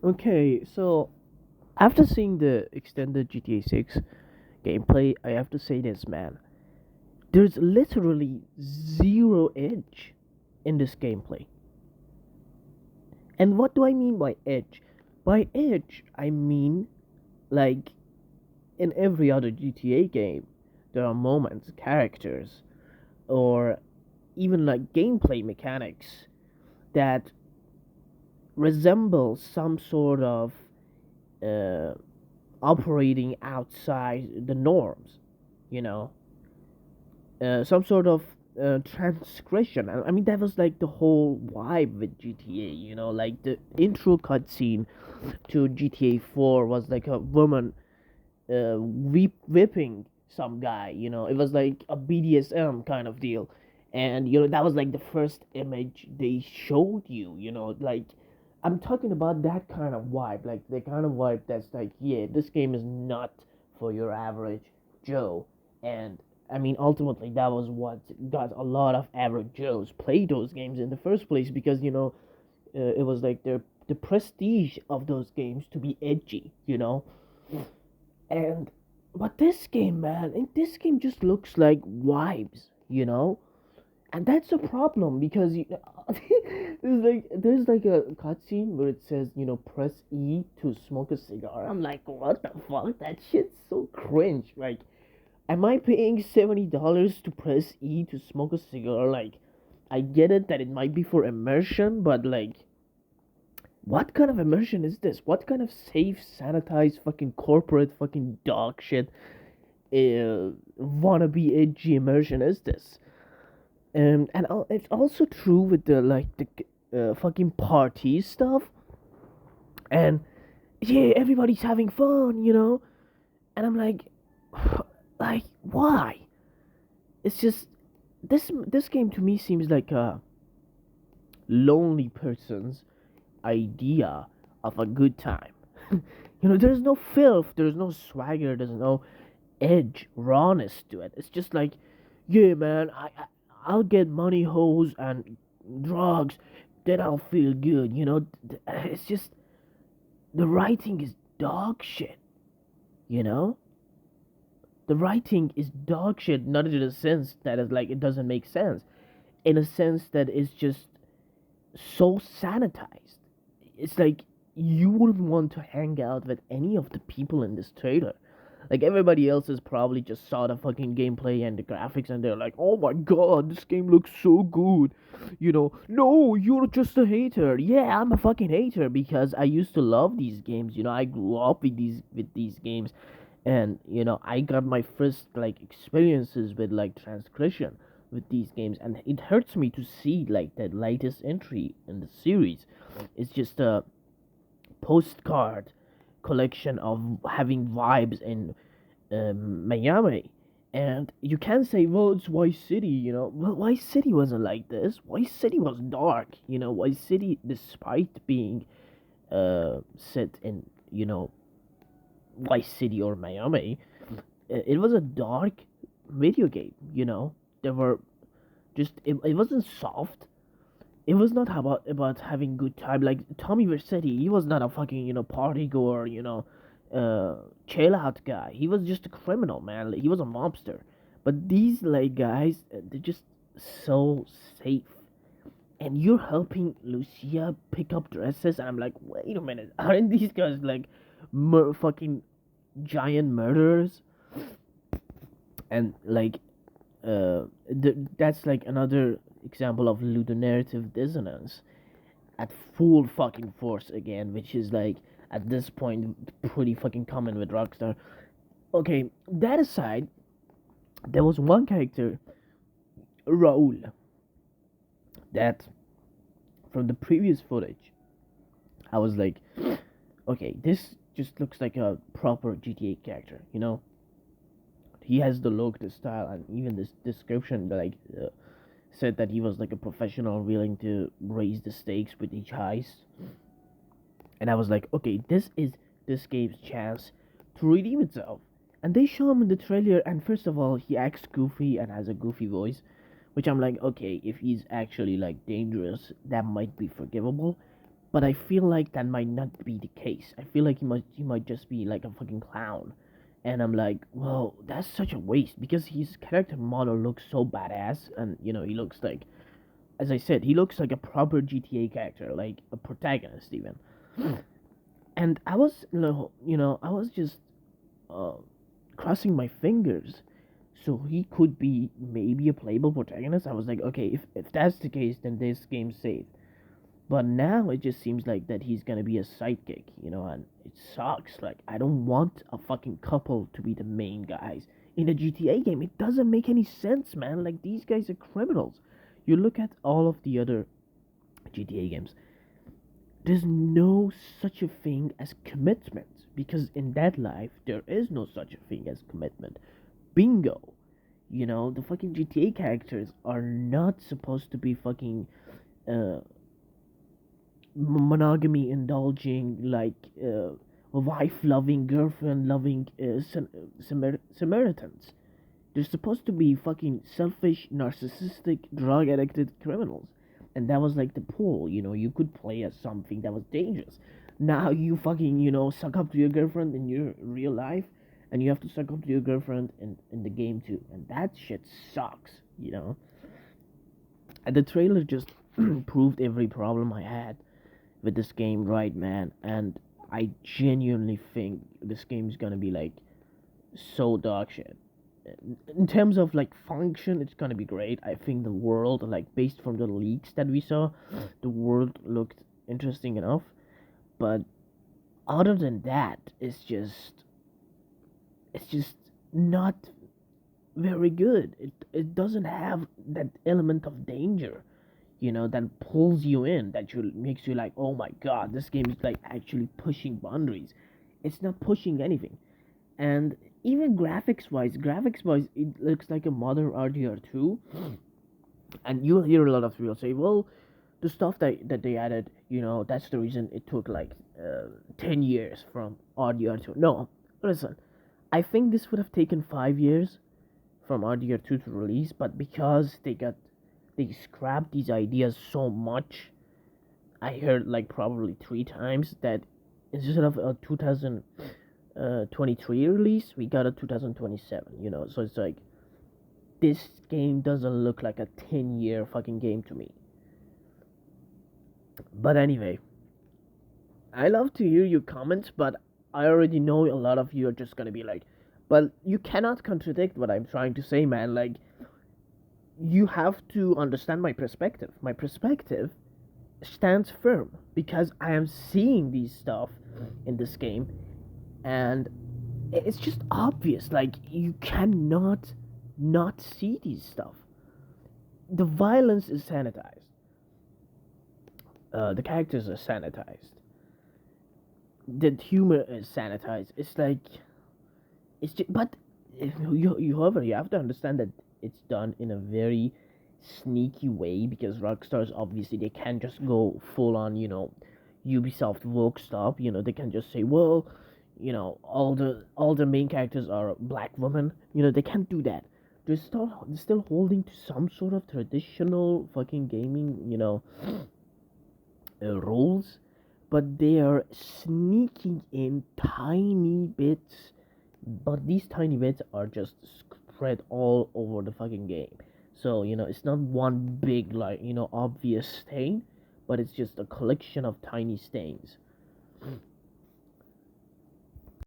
Okay, so after seeing the extended GTA 6 gameplay, I have to say this, man. There's literally zero edge in this gameplay. And what do I mean by edge? By edge, I mean like in every other GTA game, there are moments, characters, or even like gameplay mechanics that resemble some sort of uh, operating outside the norms, you know, some sort of transgression. I mean, that was like the whole vibe with GTA, like the intro cutscene to GTA 4 was like a woman whipping some guy, it was like a BDSM kind of deal. And, that was like the first image they showed you, like I'm talking about that kind of vibe, like the kind of vibe that's like, yeah, this game is not for your average Joe. And I mean, ultimately, that was what got a lot of average Joes play those games in the first place because, it was like the prestige of those games to be edgy, and but this game, man, this game just looks like vibes, and that's a problem because there's like a cutscene where it says, press E to smoke a cigar. I'm like, what the fuck? That shit's so cringe. Like, am I paying $70 to press E to smoke a cigar? Like, I get it that it might be for immersion, but like, what kind of immersion is this? What kind of safe, sanitized, fucking corporate, fucking dog shit, wannabe edgy immersion is this? And it's also true with the like the fucking party stuff, and yeah, everybody's having fun, and I'm like, like why? It's just this game to me seems like a lonely person's idea of a good time. There's no filth, there's no swagger, there's no edge, rawness to it. It's just like, yeah, man, I'll get money, hoes, and drugs, then I'll feel good. It's just the writing is dog shit. You know, the writing is dog shit. Not in a sense that is like it doesn't make sense. In a sense that it's just so sanitized. It's like you wouldn't want to hang out with any of the people in this trailer. Like everybody else has probably just saw the fucking gameplay and the graphics and they're like, "Oh my god, this game looks so good." No, you're just a hater. Yeah, I'm a fucking hater because I used to love these games. I grew up with these games, and I got my first like experiences with like transgression with these games, and it hurts me to see like that latest entry in the series. It's just a postcard collection of having vibes in Miami. And you can say, well, it's Vice City, Well, Vice City wasn't like this. Vice City was dark, Vice City, despite being set in, Vice City or Miami, it was a dark video game, There were it wasn't soft. It was not about having good time. Like Tommy Vercetti, he was not a fucking party goer, chill out guy. He was just a criminal, man. Like, he was a mobster. But these like guys, they're just so safe. And you're helping Lucia pick up dresses, and I'm like, wait a minute, aren't these guys like fucking giant murderers? And like that's like another example of ludonarrative dissonance at full fucking force again, which is like at this point pretty fucking common with Rockstar. Okay, that aside, there was one character, Raul, that from the previous footage, I was like, okay, this just looks like a proper GTA character, He has the look, the style, and even this description, like, said that he was like a professional willing to raise the stakes with each heist. And I was like, okay, this is this game's chance to redeem itself. And they show him in the trailer, and first of all, he acts goofy and has a goofy voice, which I'm like, okay, if he's actually like dangerous, that might be forgivable. But I feel like that might not be the case. I feel like he might just be like a fucking clown. And I'm like, well, that's such a waste because his character model looks so badass, and he looks like, as I said, he looks like a proper GTA character, like a protagonist even. And I was, I was just uh, crossing my fingers so he could be maybe a playable protagonist. I was like, okay, if that's the case, then this game's safe. But now it just seems like that he's gonna be a sidekick, and it sucks. Like, I don't want a fucking couple to be the main guys in a GTA game. It doesn't make any sense, man. Like, these guys are criminals. You look at all of the other GTA games, there's no such a thing as commitment because in that life there is no such a thing as commitment. Bingo. The fucking GTA characters are not supposed to be fucking uh, monogamy indulging, like wife loving, girlfriend loving Samaritans. They're supposed to be fucking selfish, narcissistic, drug addicted criminals. And that was like the pool, you could play as something that was dangerous. Now you fucking, suck up to your girlfriend in your real life, and you have to suck up to your girlfriend in the game too. And that shit sucks. And the trailer just proved every problem I had with this game, right, man? And I genuinely think this game is gonna be like so dog shit. In terms of like function, it's gonna be great. I think the world, like based from the leaks that we saw, the world looked interesting enough. But other than that, it's just not very good. It doesn't have that element of danger, that pulls you in, that you makes you like, oh my god, this game is like actually pushing boundaries. It's not pushing anything. And even graphics wise it looks like a modern RDR2. And you'll hear a lot of people say, well, the stuff that they added, that's the reason it took like 10 years from RDR2. No, listen, I think this would have taken 5 years from RDR2 to release, but because they scrapped these ideas so much, I heard like probably 3 times that instead of a 2023 release, we got a 2027. So it's like this game doesn't look like a 10-year fucking game to me. But anyway, I love to hear your comments, but I already know a lot of you are just gonna be like, but you cannot contradict what I'm trying to say, man. Like, you have to understand my perspective. My perspective stands firm because I am seeing these stuff in this game, and it's just obvious. Like, you cannot not see these stuff. The violence is sanitized. The characters are sanitized. The humor is sanitized. It's like it's just, but however, you have to understand that it's done in a very sneaky way because Rockstar's obviously they can't just go full on, Ubisoft woke stuff. They can just say, well, all the main characters are black women. They can't do that. They're still holding to some sort of traditional fucking gaming, roles, but they are sneaking in tiny bits. But these tiny bits are just spread all over the fucking game. So it's not one big obvious stain, but it's just a collection of tiny stains.